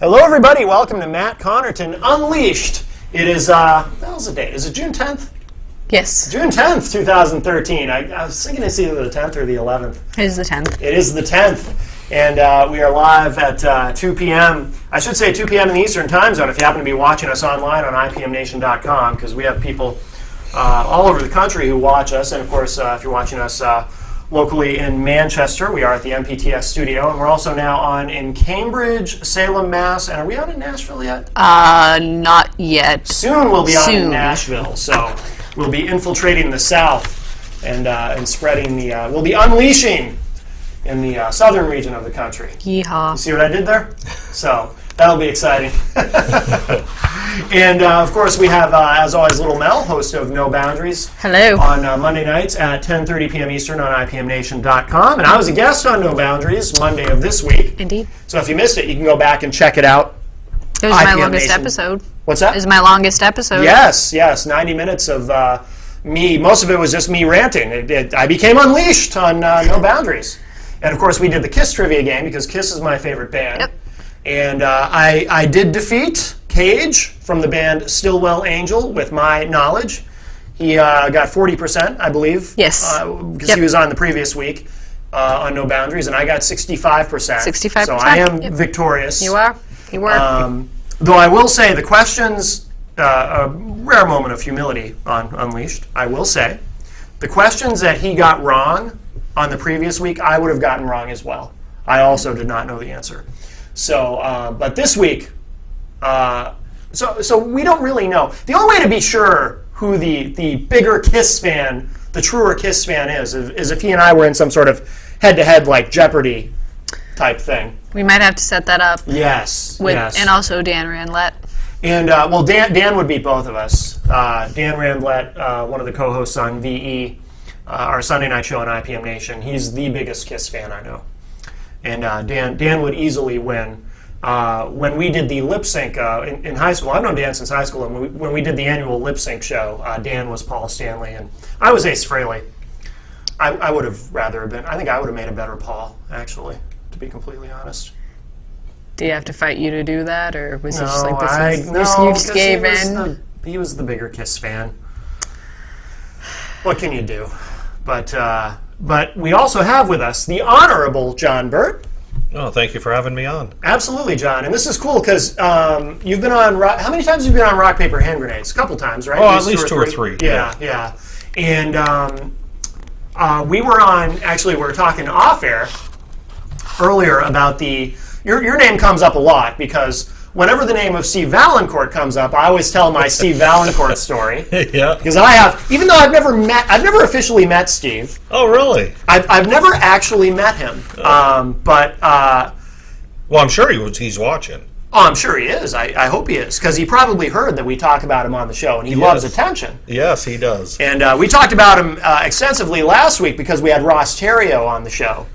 Hello, everybody. Welcome to Matt Connarton Unleashed. It is, what was the date? Is it June 10th? Yes. June 10th, 2013. I was thinking it's either the 10th or the 11th. It is the 10th. It is the 10th. And we are live at 2 p.m. I should say 2 p.m. in the Eastern Time Zone if you happen to be watching us online on ipmnation.com, because we have people all over the country who watch us. And, of course, if you're watching us locally in Manchester, we are at the MPTS studio. And we're also now on in Cambridge, Salem, Mass. And are we on in Nashville yet? Not yet. Soon we'll be on in Nashville. So we'll be infiltrating the South and spreading the, we'll be unleashing in the southern region of the country. Yeehaw. You see what I did there? So that'll be exciting. And, of course, we have, as always, Little Mel, host of No Boundaries. Hello. On Monday nights at 10:30 p.m. Eastern on ipmnation.com. And I was a guest on No Boundaries Monday of this week. Indeed. So if you missed it, you can go back and check it out. It was my longest episode. What's that? It was my longest episode. Yes. 90 minutes of me. Most of it was just me ranting. I became unleashed on No Boundaries. And, of course, we did the Kiss trivia game because Kiss is my favorite band. Yep. And I did defeat Cage from the band Stillwell Angel with my knowledge. He got 40%, I believe. Yes. Because he was on the previous week on No Boundaries, and I got 65%. 65%. So I am victorious. You are. You were. Though I will say the questions, a rare moment of humility on Unleashed, I will say, the questions that he got wrong on the previous week, I would have gotten wrong as well. I also did not know the answer. So, but this week, so we don't really know. The only way to be sure who the bigger Kiss fan, the truer Kiss fan is if he and I were in some sort of head-to-head like Jeopardy type thing. We might have to set that up. Yes. And also Dan Randlett. And, well, Dan would beat both of us. Dan Randlett, one of the co-hosts on VE, our Sunday night show on IPM Nation, he's the biggest Kiss fan I know. And Dan would easily win. When we did the lip sync in high school, I've known Dan since high school, and when we did the annual lip sync show, Dan was Paul Stanley, and I was Ace Frehley. I would have rather been, I think I would have made a better Paul, actually, to be completely honest. Do you have to fight you to do that, or was it No, just like this? you just gave in? He was the bigger Kiss fan. What can you do? But we also have with us the Honorable John Burt. Oh, thank you for having me on. Absolutely, John. And this is cool because you've been on how many times have you been on Rock, Paper, Hand Grenades? A couple times, right? Oh, at least two or three. Yeah. And we were talking off air earlier about your name comes up a lot because whenever the name of Steve Valancourt comes up, I always tell my Steve Valancourt story. Yeah. Because even though I've never officially met Steve. Oh, really? I've never actually met him. Well, I'm sure he's watching. Oh, I'm sure he is. I hope he is, because he probably heard that we talk about him on the show, and he loves attention. Yes, he does. And we talked about him extensively last week because we had Ross Terrio on the show.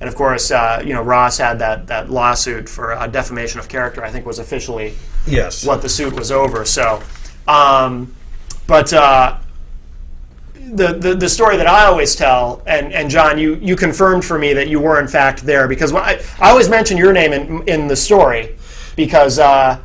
And, of course, Ross had that lawsuit for defamation of character, I think was officially what the suit was over. So, the story that I always tell, and John, you confirmed for me that you were, in fact, there, because I always mention your name in the story, because I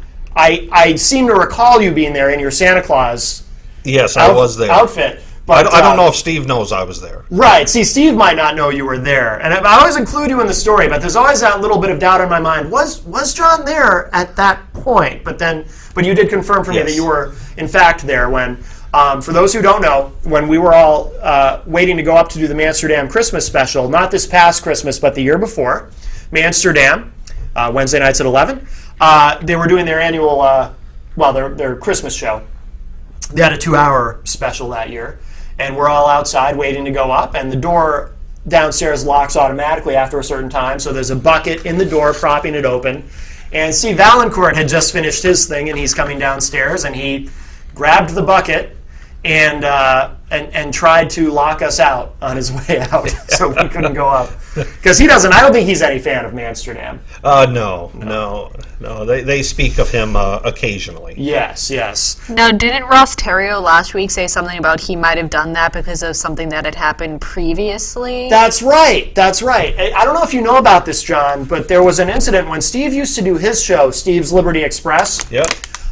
seem to recall you being there in your Santa Claus I was there. Outfit. But, I don't know if Steve knows I was there. Right. See, Steve might not know you were there. And I always include you in the story, but there's always that little bit of doubt in my mind. Was John there at that point? But you did confirm for me that you were, in fact, there when, for those who don't know, when we were all waiting to go up to do the Mansterdam Christmas special, not this past Christmas, but the year before, Mansterdam, Wednesday nights at 11, they were doing their annual, their Christmas show. They had a 2-hour special that year. And we're all outside waiting to go up, and the door downstairs locks automatically after a certain time, so there's a bucket in the door propping it open. And Steve Valancourt had just finished his thing, and he's coming downstairs, and he grabbed the bucket and tried to lock us out on his way out, so we couldn't go up. Because he doesn't. I don't think he's any fan of Amsterdam. No. They speak of him occasionally. Yes. Now, didn't Ross Terrio last week say something about he might have done that because of something that had happened previously? That's right. I don't know if you know about this, John, but there was an incident when Steve used to do his show, Steve's Liberty Express. Yep.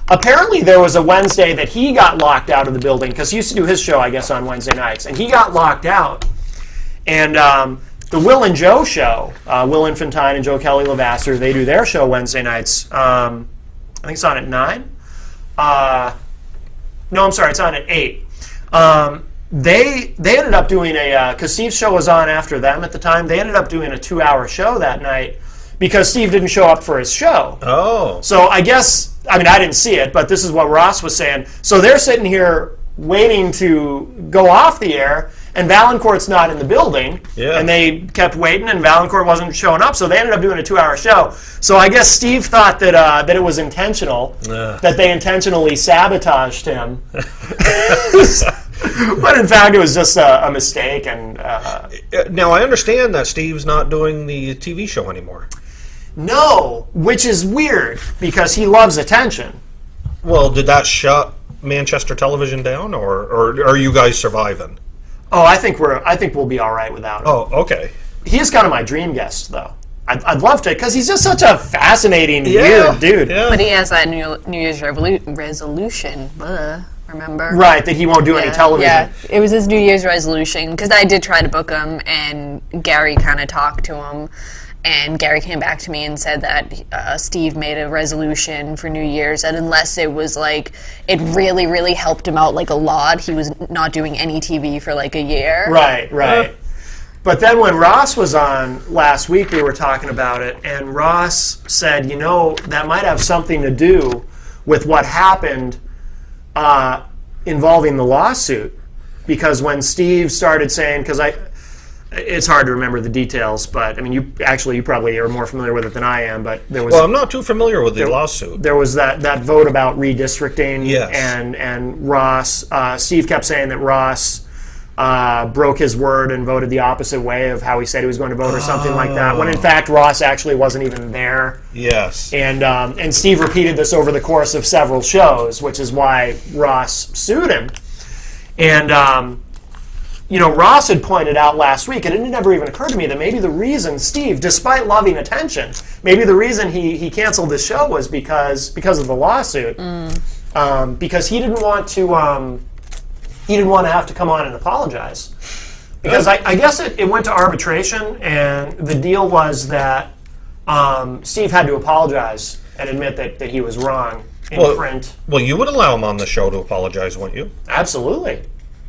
Apparently there was a Wednesday that he got locked out of the building, because he used to do his show, I guess, on Wednesday nights, and he got locked out. And the Will and Joe show, Will Infantine and Joe Kelly Levasseur, they do their show Wednesday nights. I think it's on at 9. No, I'm sorry, it's on at 8. They ended up doing because Steve's show was on after them at the time, they ended up doing a 2-hour show that night because Steve didn't show up for his show. Oh. So I guess, I didn't see it, but this is what Ross was saying. So they're sitting here waiting to go off the air, and Valancourt's not in the building. Yeah. And they kept waiting, and Valancourt wasn't showing up, so they ended up doing a 2-hour show. So I guess Steve thought that it was intentional, that they intentionally sabotaged him. But in fact, it was just a mistake. And now I understand that Steve's not doing the TV show anymore. no, which is weird, because he loves attention. Well, did that shut Manchester Television down, or are you guys surviving? Oh, I think we'll be all right without him. Oh, okay. He's kind of my dream guest, though. I'd love to, because he's just such a fascinating, weird dude. Yeah. But he has that New Year's resolution. Remember? Right, that he won't do any television. Yeah, it was his New Year's resolution, because I did try to book him, and Gary kind of talked to him, and Gary came back to me and said that Steve made a resolution for New Year's, and unless it was like, it really, really helped him out like a lot, he was not doing any TV for like a year. Right. But then when Ross was on last week, we were talking about it, and Ross said, that might have something to do with what happened involving the lawsuit. Because when Steve started saying, it's hard to remember the details, but you probably are more familiar with it than I am, but there was... Well, I'm not too familiar with the lawsuit. There was that vote about redistricting, yes. and Ross, Steve kept saying that Ross broke his word and voted the opposite way of how he said he was going to vote, or something like that, when in fact Ross actually wasn't even there. Yes. And Steve repeated this over the course of several shows, which is why Ross sued him. And Ross had pointed out last week, and it never even occurred to me that maybe the reason Steve, despite loving attention, maybe the reason he canceled this show was because of the lawsuit. Because he didn't want to have to come on and apologize. Because I guess it went to arbitration, and the deal was that Steve had to apologize and admit that he was wrong in print. Well, you would allow him on the show to apologize, wouldn't you? Absolutely.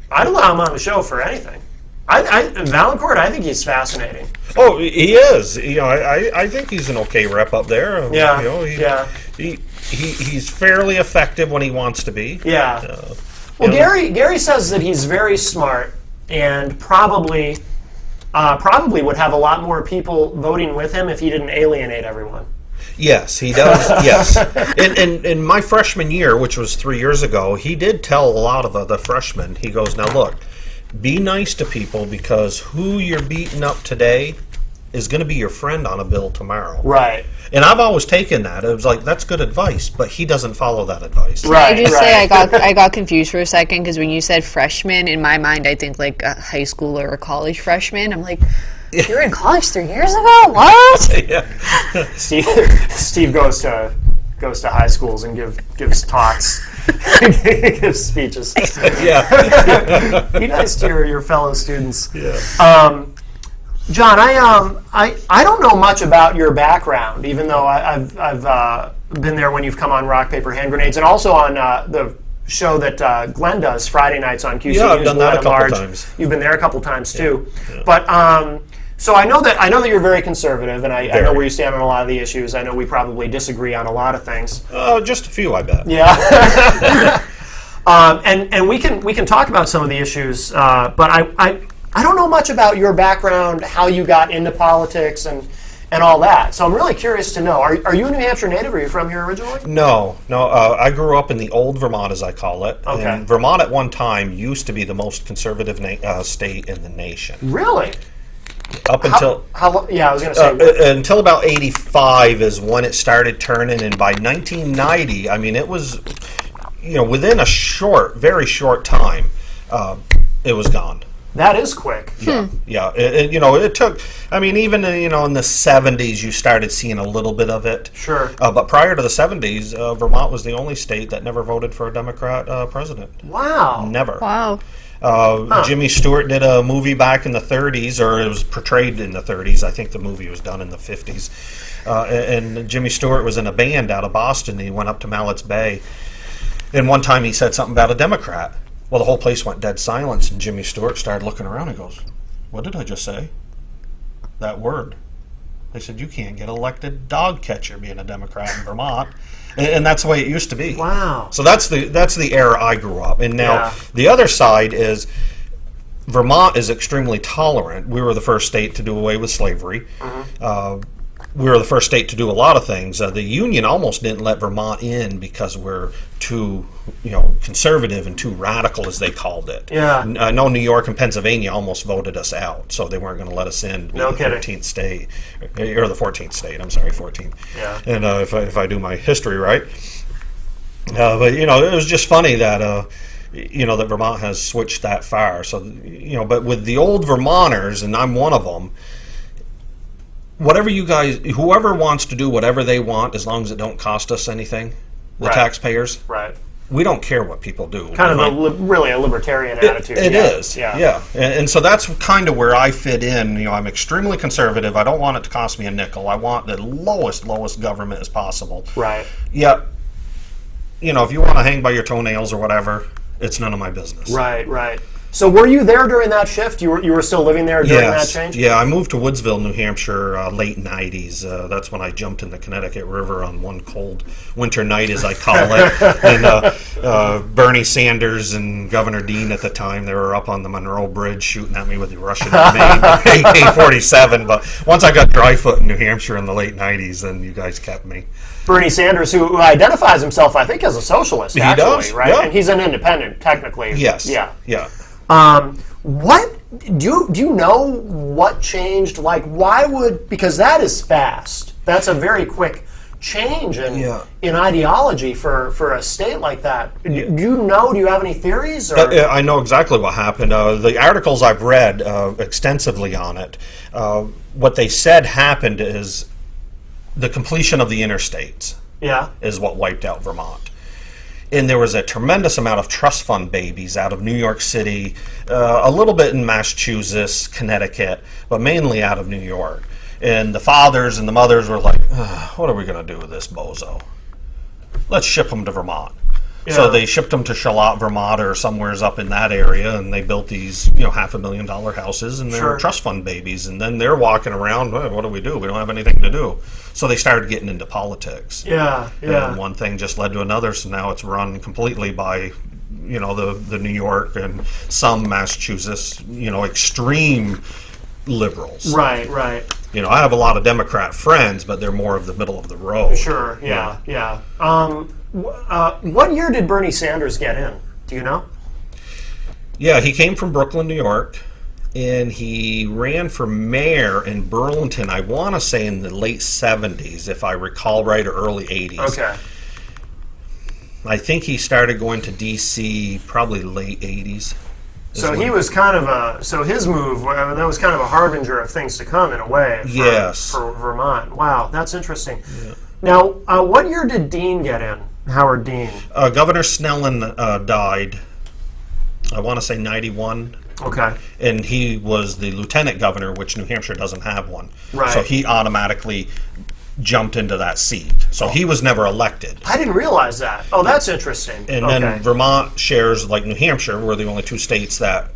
I'd allow him on the show for anything. Valancourt, I think he's fascinating. Oh, he is. I think he's an okay rep up there. Yeah. He's fairly effective when he wants to be. Yeah. Well, Gary says that he's very smart and probably would have a lot more people voting with him if he didn't alienate everyone. Yes, he does. Yes. In my freshman year, which was 3 years ago, he did tell a lot of the freshmen, he goes, now look, be nice to people, because who you're beating up today is going to be your friend on a bill tomorrow. Right. And I've always taken that. It was like, that's good advice, but he doesn't follow that advice. Right. Can I just say I got confused for a second, because when you said freshman, in my mind I think like a high school or a college freshman. I'm like, you were in college 3 years ago? What? Yeah. Steve goes to high schools and gives talks, gives speeches. Yeah. Be nice to your fellow students. Yeah. John, I don't know much about your background, even though I've been there when you've come on Rock, Paper, Hand Grenades, and also on the show that Glenn does Friday nights on QC. Yeah, I've done that a couple times. You've been there a couple times too. Yeah. But so I know that you're very conservative, and I know where you stand on a lot of the issues. I know we probably disagree on a lot of things. Just a few, I bet. Yeah. And we can talk about some of the issues, but I don't know much about your background, how you got into politics, and all that. So I'm really curious to know. Are you a New Hampshire native? Are you from here originally? No. I grew up in the old Vermont, as I call it. Okay. And Vermont at one time used to be the most conservative state in the nation. Really? Up until yeah, I was going to say until about 85 is when it started turning, and by 1990, I mean, it was, within a very short time, it was gone. that is quick. Yeah. It took. I mean, even in the 70s, you started seeing a little bit of it. Sure. But prior to the 70s, Vermont was the only state that never voted for a Democrat president. Wow. Never. Wow. Jimmy Stewart did a movie back in the 30s, or it was portrayed in the 30s. I think the movie was done in the 50s. And Jimmy Stewart was in a band out of Boston. He went up to Mallett's Bay, and one time he said something about a Democrat. Well, the whole place went dead silence, and Jimmy Stewart started looking around and goes, "What did I just say? That word." They said, "You can't get elected dog catcher being a Democrat in Vermont." And that's the way it used to be. Wow. So that's the era I grew up. And now the other side is Vermont is extremely tolerant. We were the first state to do away with slavery. We were the first state to do a lot of things. The Union almost didn't let Vermont in because we're too, conservative and too radical, as they called it. Yeah. I know New York and Pennsylvania almost voted us out, so they weren't going to let us in. No kidding. 13th state, or the 14th state. I'm sorry, 14th. Yeah. And if I do my history right, but it was just funny that that Vermont has switched that far. So but with the old Vermonters, and I'm one of them. Whoever wants to do whatever they want, as long as it don't cost us anything, the taxpayers, Right. we don't care what people do. Kind of really a libertarian attitude. It is. Yeah. And so that's kind of where I fit in. I'm extremely conservative. I don't want it to cost me a nickel. I want the lowest government as possible. Right. Yeah. If you want to hang by your toenails or whatever, it's none of my business. Right. So were you there during that shift? You were still living there during that change? Yeah, I moved to Woodsville, New Hampshire, late 90s. That's when I jumped in the Connecticut River on one cold winter night, as I call it. And Bernie Sanders and Governor Dean at the time, they were up on the Monroe Bridge shooting at me with the Russian-made AK-47. But once I got dry foot in New Hampshire in the late 90s, then you guys kept me. Bernie Sanders, who identifies himself, I think, as a socialist, does, right? yeah. And he's an independent, technically. Yes. Yeah. What do you know what changed? Like, because that is fast. That's a very quick change in ideology for a state like that. Do you have any theories? Or? I know exactly what happened. The articles I've read extensively on it, what they said happened is the completion of the interstates is what wiped out Vermont. And there was a tremendous amount of trust fund babies out of New York City, a little bit in Massachusetts, Connecticut, but mainly out of New York. And the fathers and the mothers were like, what are we going to do with this bozo? Let's ship them to Vermont. Yeah. So they shipped them to Charlotte, Vermont, or somewheres up in that area, and they built these, $500,000 houses, and they were trust fund babies. And then they're walking around, what do? We don't have anything to do. So they started getting into politics. Yeah. And one thing just led to another, so now it's run completely by, the New York and some Massachusetts, extreme liberals. Right. I have a lot of Democrat friends, but they're more of the middle of the road. Sure, yeah. What year did Bernie Sanders get in? Do you know? Yeah, he came from Brooklyn, New York, and he ran for mayor in Burlington, I want to say in the late 70s, if I recall right, or early 80s. Okay. I think he started going to D.C. probably late 80s. So he was kind of his move, that was kind of a harbinger of things to come in a way for Vermont. Wow, that's interesting. Yeah. Now, what year did Dean get in, Howard Dean? Governor Snellen died, I want to say 91. Okay. And he was the lieutenant governor, which New Hampshire doesn't have one. Right. So he automatically jumped into that seat. So he was never elected. I didn't realize that. Oh, that's interesting. And then Vermont shares, like New Hampshire, we're the only two states that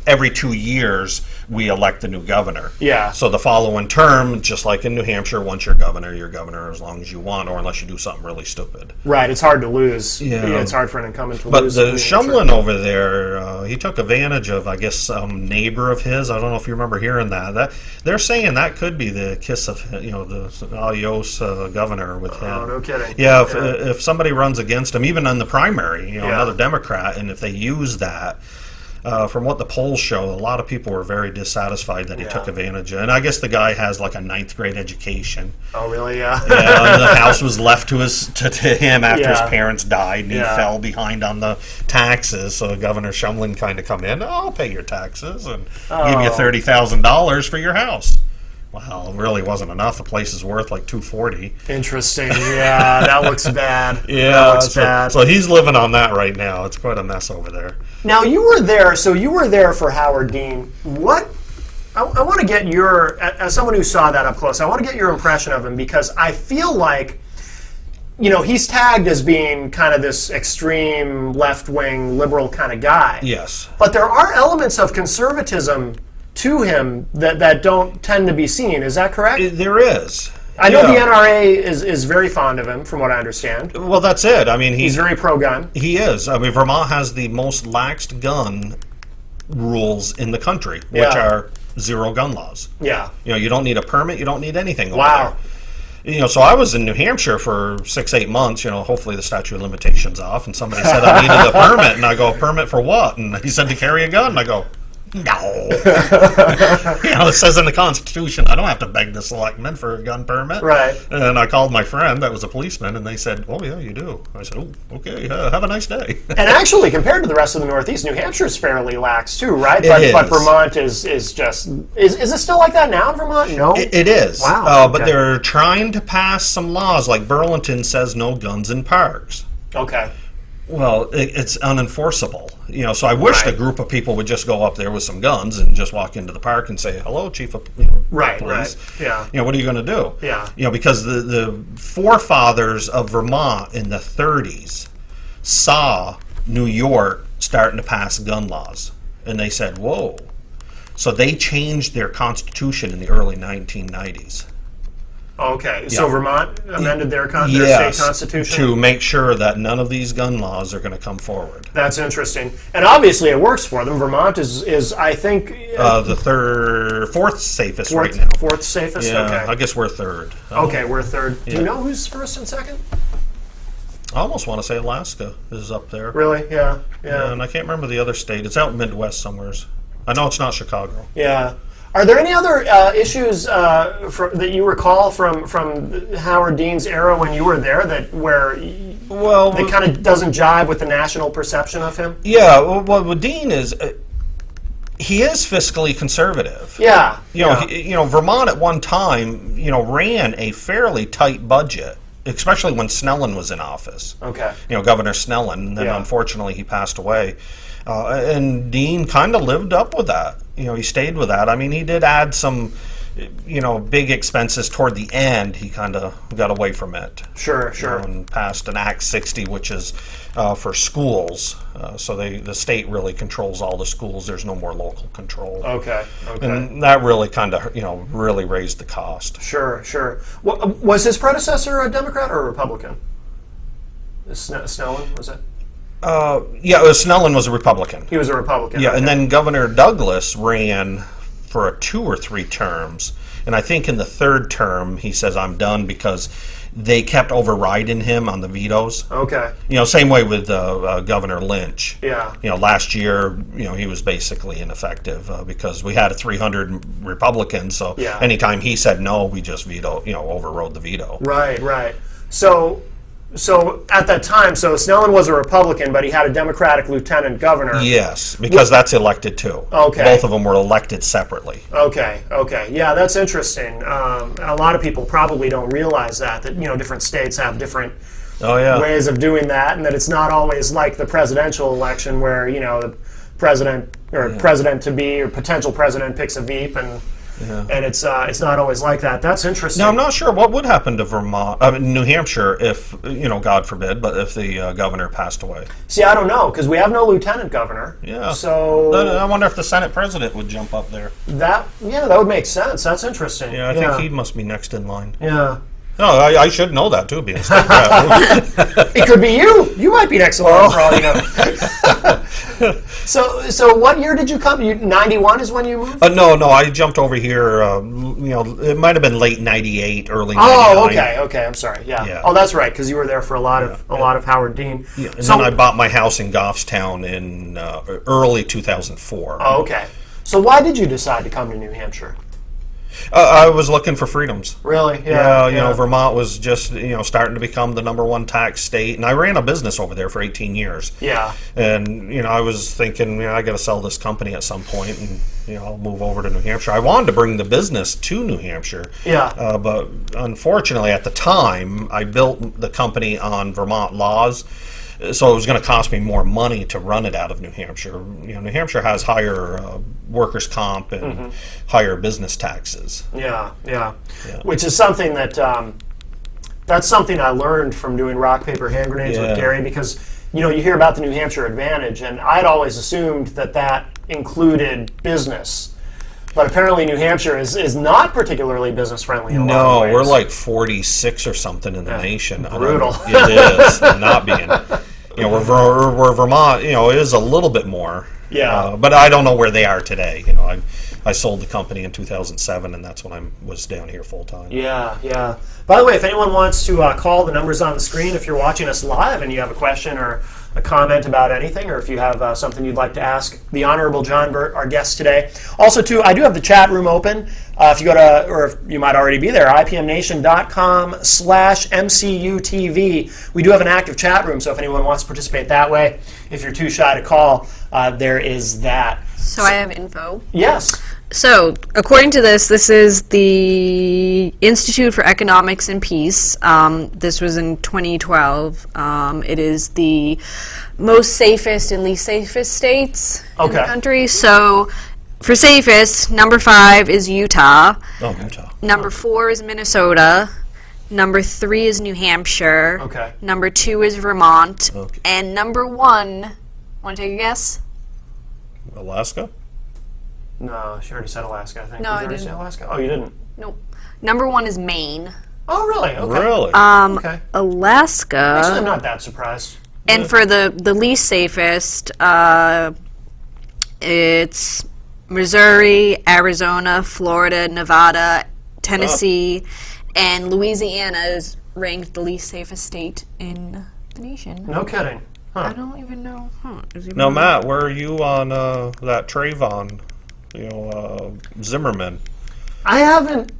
every 2 years we elect the new governor. Yeah. So the following term, just like in New Hampshire, once you're governor as long as you want, or unless you do something really stupid. Right, it's hard to lose. Yeah, it's hard for an incumbent to lose. But the Shumlin over there, he took advantage of, I guess, some neighbor of his. I don't know if you remember hearing that. They're saying that could be the kiss of, the adios governor with him. Oh, no kidding. Yeah, if somebody runs against him, even in the primary, another Democrat, and if they use that, from what the polls show, a lot of people were very dissatisfied that he took advantage of it. And I guess the guy has like a 9th grade education. Oh, really? Yeah. Yeah, and the house was left to him after his parents died, and he fell behind on the taxes. So Governor Shumlin kind of come in, I'll pay your taxes and give you $30,000 for your house. Well, it really wasn't enough. The place is worth like $240,000. Interesting. Yeah, that looks bad. Yeah, that looks bad. So he's living on that right now. It's quite a mess over there. Now you were there. So you were there for Howard Dean. What? I want to get your, as someone who saw that up close, I want to get your impression of him, because I feel like, he's tagged as being kind of this extreme left-wing liberal kind of guy. Yes. But there are elements of conservatism to him that don't tend to be seen. Is that correct? There is. I know the NRA is very fond of him, from what I understand. Well, that's it. I mean, He's very pro-gun. He is. I mean, Vermont has the most laxed gun rules in the country, which are 0 gun laws. Yeah. You don't need a permit. You don't need anything over Wow. there. So I was in New Hampshire for 6-8 months, hopefully the statute of limitations off, and somebody said I needed a permit, and I go, permit for what? And he said to carry a gun, and I go, no. It says in the Constitution I don't have to beg the selectmen for a gun permit. Right. And I called my friend that was a policeman, and they said, oh, yeah, you do. I said, oh, okay, have a nice day. And actually, compared to the rest of the Northeast, New Hampshire's fairly lax too, right? But Vermont is just... Is it still like that now in Vermont? No? It is. Wow. But they're trying to pass some laws, like Burlington says no guns in parks. Okay. Well, it's unenforceable. So I wished a group of people would just go up there with some guns and just walk into the park and say, hello, chief of police. Right. Yeah. What are you going to do? Yeah. Because the forefathers of Vermont in the 30s saw New York starting to pass gun laws. And they said, whoa. So they changed their constitution in the early 1990s. Okay, so Vermont amended their state constitution? To make sure that none of these gun laws are going to come forward. That's interesting. And obviously it works for them. Vermont is I think... the fourth safest right now. Fourth safest? Yeah, okay. I guess we're third. Okay, we're third. Do you know who's first and second? I almost want to say Alaska is up there. Really? Yeah. And I can't remember the other state. It's out Midwest somewheres. I know it's not Chicago. Yeah. Are there any other issues that you recall from Howard Dean's era when you were there that kind of doesn't jibe with the national perception of him? Yeah, well Dean is he is fiscally conservative. Yeah. Vermont at one time, ran a fairly tight budget, especially when Snellen was in office. Okay. Governor Snellen, and then unfortunately he passed away. And Dean kind of lived up with that. He stayed with that. I mean, he did add some, big expenses toward the end. He kind of got away from it. Sure. And passed an Act 60, which is for schools. So the state really controls all the schools. There's no more local control. Okay. And that really kind of, really raised the cost. Sure. Was his predecessor a Democrat or a Republican? Snellen, was it? Snellen was a Republican. He was a Republican. Yeah, okay. And then Governor Douglas ran for 2 or 3 terms. And I think in the 3rd term, he says, I'm done, because they kept overriding him on the vetoes. Okay. Same way with Governor Lynch. Yeah. Last year, he was basically ineffective because we had 300 Republicans. So anytime he said no, we just overrode the veto. Right. So at that time, Snellen was a Republican, but he had a Democratic lieutenant governor. Yes, because that's elected too. Okay. Both of them were elected separately. Okay. Yeah, that's interesting. A lot of people probably don't realize that different states have different ways of doing that, and that it's not always like the presidential election where, the president or president-to-be or potential president picks a Veep and it's not always like that. That's interesting. Now, I'm not sure what would happen to New Hampshire if, God forbid, but if the governor passed away. See, I don't know, because we have no lieutenant governor. Yeah. So I wonder if the Senate president would jump up there. That would make sense. That's interesting. Yeah, I think he must be next in line. Yeah. No, I should know that too, being a state rep. It could be you. You might be next in line for all you know. So what year did you come? 91 is when you moved? No, I jumped over here. It might have been late '98, early '99. Oh, okay. I'm sorry. Yeah. Oh, that's right, because you were there for a lot of Howard Dean. Yeah, and then I bought my house in Goffstown in early 2004. Oh, okay. So why did you decide to come to New Hampshire? I was looking for freedoms. Really? Yeah. Vermont was just starting to become the #1 tax state, and I ran a business over there for 18 years. Yeah. And I was thinking, I got to sell this company at some point, and I'll move over to New Hampshire. I wanted to bring the business to New Hampshire. Yeah. But unfortunately, at the time, I built the company on Vermont laws. So it was going to cost me more money to run it out of New Hampshire. New Hampshire has higher workers' comp and higher business taxes. Yeah. Which is something that's something I learned from doing rock, paper, hand grenades with Gary, because you hear about the New Hampshire advantage, and I'd always assumed that included business. But apparently New Hampshire is not particularly business friendly in a lot of ways. No, we're like 46 or something in the nation. Brutal. It is not being. Where Vermont, it is a little bit more. Yeah. But I don't know where they are today. I sold the company in 2007, and that's when I was down here full time. Yeah. By the way, if anyone wants to call, the number's on the screen. If you're watching us live and you have a question or a comment about anything, or if you have something you'd like to ask the Honorable John Burt, our guest today. Also, too, I do have the chat room open. If you go to, or if you might already be there, ipmnation.com/MCUTV. We do have an active chat room, so if anyone wants to participate that way, if you're too shy to call, there is that. So I have info. Yes. So, according to this is the Institute for Economics and Peace. This was in 2012. It is the most safest and least safest states in the country. So, for safest, number 5 is Utah. Oh, Utah. Number 4 is Minnesota. Number 3 is New Hampshire. Okay. Number 2 is Vermont. Okay. And number 1, want to take a guess? Alaska? No, she already said Alaska, I think. No, Did you I already didn't. say Alaska? Oh, you didn't? Nope. Number 1 is Maine. Oh, really? Okay. Really? Okay. Alaska. Actually, I'm not that surprised. And for the least safest, it's Missouri, Arizona, Florida, Nevada, Tennessee, and Louisiana is ranked the least safest state in the nation. No kidding. I don't even know. Now, Matt, where are you on that Trayvon, Zimmerman? I haven't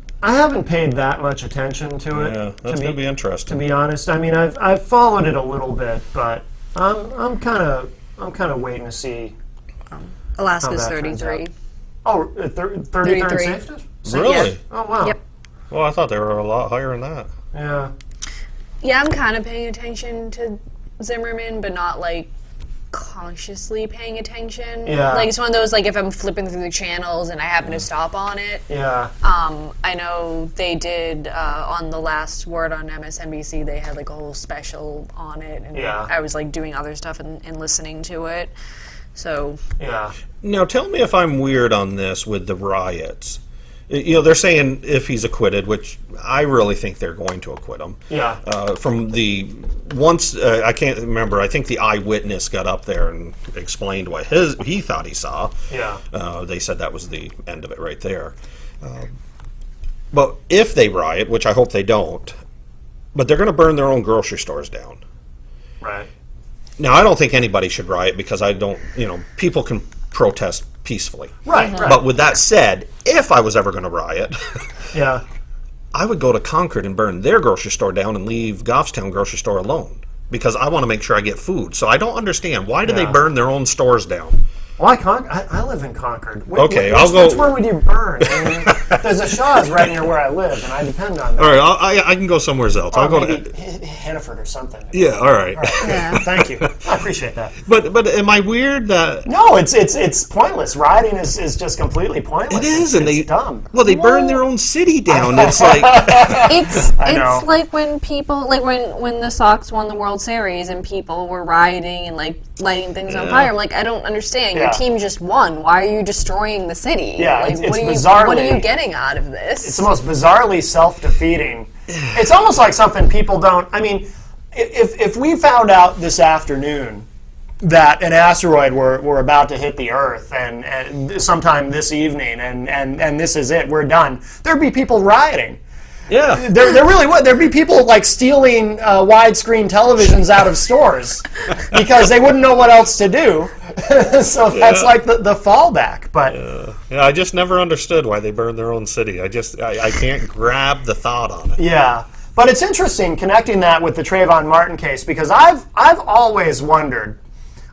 paid that much attention to it. Yeah, that's going to be interesting. To be honest, I mean, I've followed it a little bit, but I'm kind of waiting to see. Alaska's how that turns 33. Oh, 33rd safest? Really? Oh, wow. Yep. Well, I thought they were a lot higher than that. Yeah. Yeah, I'm kind of paying attention to Zimmerman, but not like consciously paying attention. Yeah. Like it's one of those, like if I'm flipping through the channels and I happen to stop on it. Yeah. I know they did on the last Word on MSNBC, they had like a whole special on it, and I was like doing other stuff and listening to it. So Yeah. Now, tell me if I'm weird on this with the riots. They're saying if he's acquitted, which I really think they're going to acquit him. Yeah. From the I can't remember. I think the eyewitness got up there and explained what he thought he saw. Yeah. They said that was the end of it right there. But if they riot, which I hope they don't, but they're going to burn their own grocery stores down. Right. Now, I don't think anybody should riot because I don't. People can protest peacefully. Right. But with that said, if I was ever going to riot, Yeah. I would go to Concord and burn their grocery store down and leave Goffstown grocery store alone because I want to make sure I get food. So I don't understand, why do they burn their own stores down? Well, I live in Concord. I'll go. Which one would you burn? I mean, there's a Shaw's right near where I live, and I depend on that. All right, I can go somewhere else. I'll go maybe to Hannaford or something. Yeah, all right. yeah. Thank you. I appreciate that. But am I weird that No, it's pointless. Rioting is just completely pointless. it is? It's dumb. Well, they burn their own city down. It's like It's know. like when people when the Sox won the World Series and people were rioting and like lighting things on fire. I'm like, I don't understand. Your team just won. Why are you destroying the city? Yeah, like, it's what bizarrely. are you getting out of this? It's the most bizarrely self-defeating. It's almost like something people don't. I mean, if we found out this afternoon that an asteroid were about to hit the Earth and sometime this evening, and this is it, we're done, there'd be people rioting. Yeah. There really would. There'd be people like stealing widescreen televisions out of stores because they wouldn't know what else to do. So that's like the fallback. But I just never understood why they burned their own city. I can't grab the thought on it. Yeah. But it's interesting connecting that with the Trayvon Martin case because I've always wondered.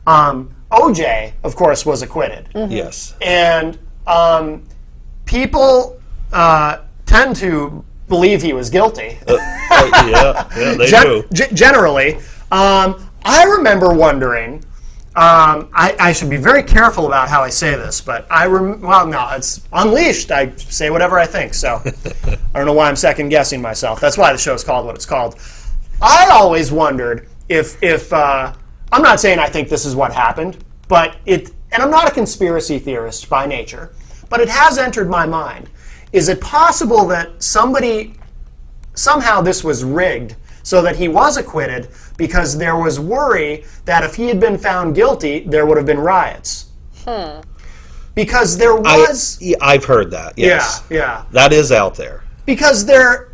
OJ, of course, was acquitted. Mm-hmm. Yes. And people tend to believe he was guilty. Yeah, they do. Generally. I remember wondering, I should be very careful about how I say this, but it's Unleashed. I say whatever I think, so I don't know why I'm second guessing myself. That's why the show's called what it's called. I always wondered if I'm not saying I think this is what happened, but and I'm not a conspiracy theorist by nature, but it has entered my mind. Is it possible that somehow this was rigged so that he was acquitted because there was worry that if he had been found guilty, there would have been riots? Because there was... I've heard that, yes. Yeah. That is out there. Because there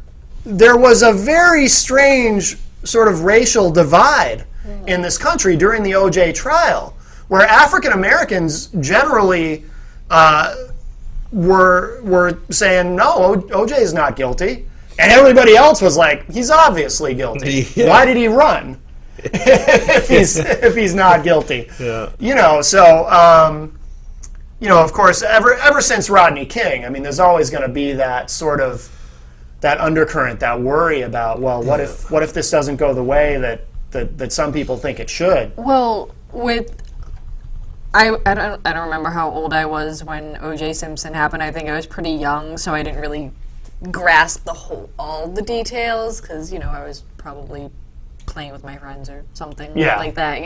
was a very strange sort of racial divide in this country during the OJ trial, where African Americans generally were saying, no, OJ is not guilty. And everybody else was like, he's obviously guilty. Yeah. Why did he run if he's not guilty? Yeah. Of course, ever since Rodney King, I mean, there's always going to be that sort of, that undercurrent, that worry about, well, what if this doesn't go the way that some people think it should? Well, I don't remember how old I was when O.J. Simpson happened. I think I was pretty young, so I didn't really grasp all the details because I was probably playing with my friends or something like that.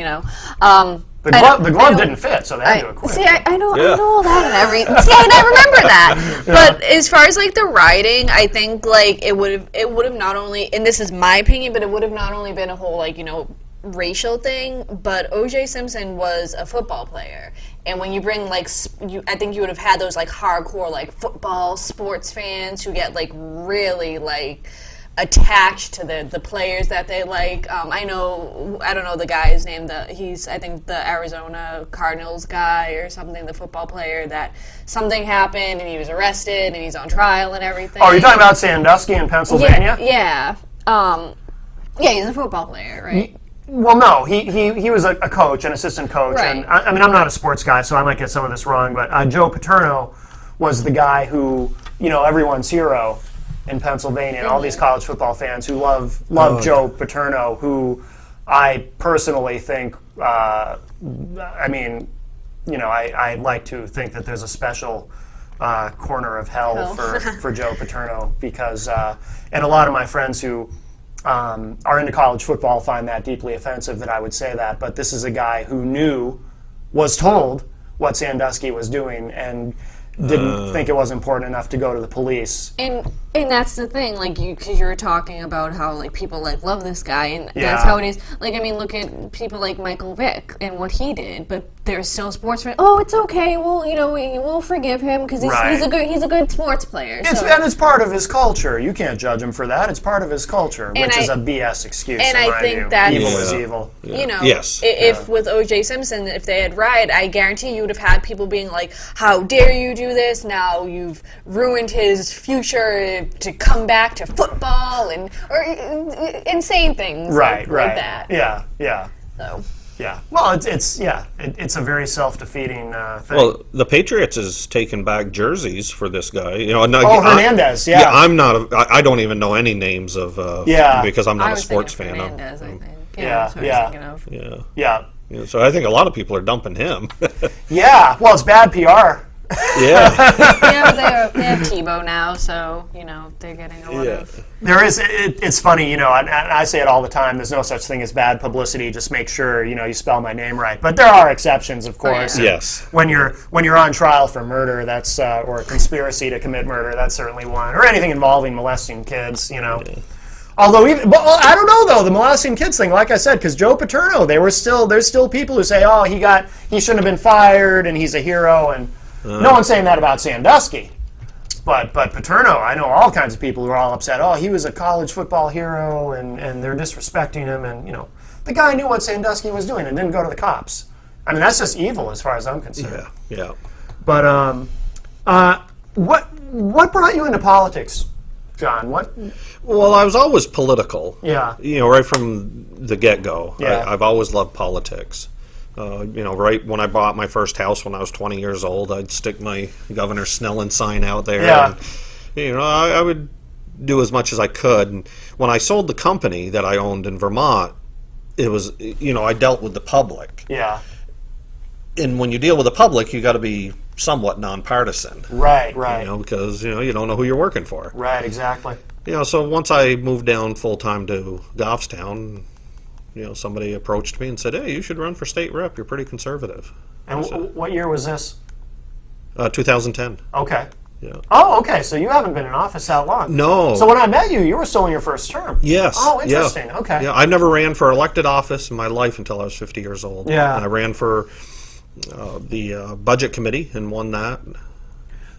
The glove didn't fit, so they had to acquit. See, I know all that and everything. See, I remember that. But as far as like the writing, I think like it would have not only, and this is my opinion, but it would have not only been a whole racial thing, but O.J. Simpson was a football player, and when you bring I think you would have had those like hardcore like football sports fans who get like really like attached to the players that they like. I don't know the guy's name. He's I think the Arizona Cardinals guy or something. The football player that something happened and he was arrested and he's on trial and everything. Oh, you're talking about Sandusky in Pennsylvania? Yeah. He's a football player, right? Well, no, he was a coach, an assistant coach, right. And I mean I'm not a sports guy, so I might get some of this wrong, but Joe Paterno was the guy who everyone's hero in Pennsylvania, and all these college football fans who love Joe Paterno, who I personally think, I like to think that there's a special corner of hell for Joe Paterno because, and a lot of my friends who are into college football find that deeply offensive that I would say that, but this is a guy who was told what Sandusky was doing and didn't think it was important enough to go to the police. And that's the thing, like, because you were talking about how, like, people, like, love this guy, and that's how it is. Like, I mean, look at people like Michael Vick and what he did, but there's still sports fans. Oh, it's okay, well, we'll forgive him because he's a good sports player. And it's part of his culture. You can't judge him for that. It's part of his culture, which is a BS excuse. And I think that evil is evil. Yes. If with O.J. Simpson, if they had rioted, I guarantee you would have had people being like, "How dare you do this? Now you've ruined his future to come back to football," or insane things like that. Yeah. So. Yeah. Well, it's a very self-defeating thing. Well, the Patriots has taken back jerseys for this guy. Hernandez. Yeah, I'm not. I don't even know any names of. Because I'm not a sports fan. Hernandez, I think. Yeah. So I think a lot of people are dumping him. Yeah. Well, it's bad PR. Yeah. They have Tebow now, so they're getting a lot of. There is. It's funny, and I say it all the time. There's no such thing as bad publicity. Just make sure you spell my name right. But there are exceptions, of course. Oh, yeah. Yes. When you're on trial for murder, that's or a conspiracy to commit murder, that's certainly one. Or anything involving molesting kids, Although, well, I don't know though, the molesting kids thing. Like I said, because Joe Paterno, there's still people who say, oh, he shouldn't have been fired, and he's a hero, and no one's saying that about Sandusky. But Paterno, I know all kinds of people who are all upset. Oh, he was a college football hero, and they're disrespecting him, and the guy knew what Sandusky was doing and didn't go to the cops. I mean, that's just evil as far as I'm concerned. Yeah. But what brought you into politics, John? What? Well, I was always political. Yeah. Right from the get-go. Yeah. I've always loved politics. Right when I bought my first house when I was 20 years old, I'd stick my Governor Snellen sign out there. Yeah. And, I would do as much as I could. And when I sold the company that I owned in Vermont, it was, I dealt with the public. Yeah. And when you deal with the public, you got to be somewhat nonpartisan. Right. Because, you don't know who you're working for. Right, exactly. So once I moved down full-time to Goffstown, somebody approached me and said, hey, you should run for state rep. You're pretty conservative. And what year was this? 2010. Okay. Yeah. Oh, okay. So you haven't been in office that long. No. So when I met you, you were still in your first term. Yes. Oh, interesting. Yeah. Okay. Yeah, I never ran for elected office in my life until I was 50 years old. Yeah. And I ran for the budget committee and won that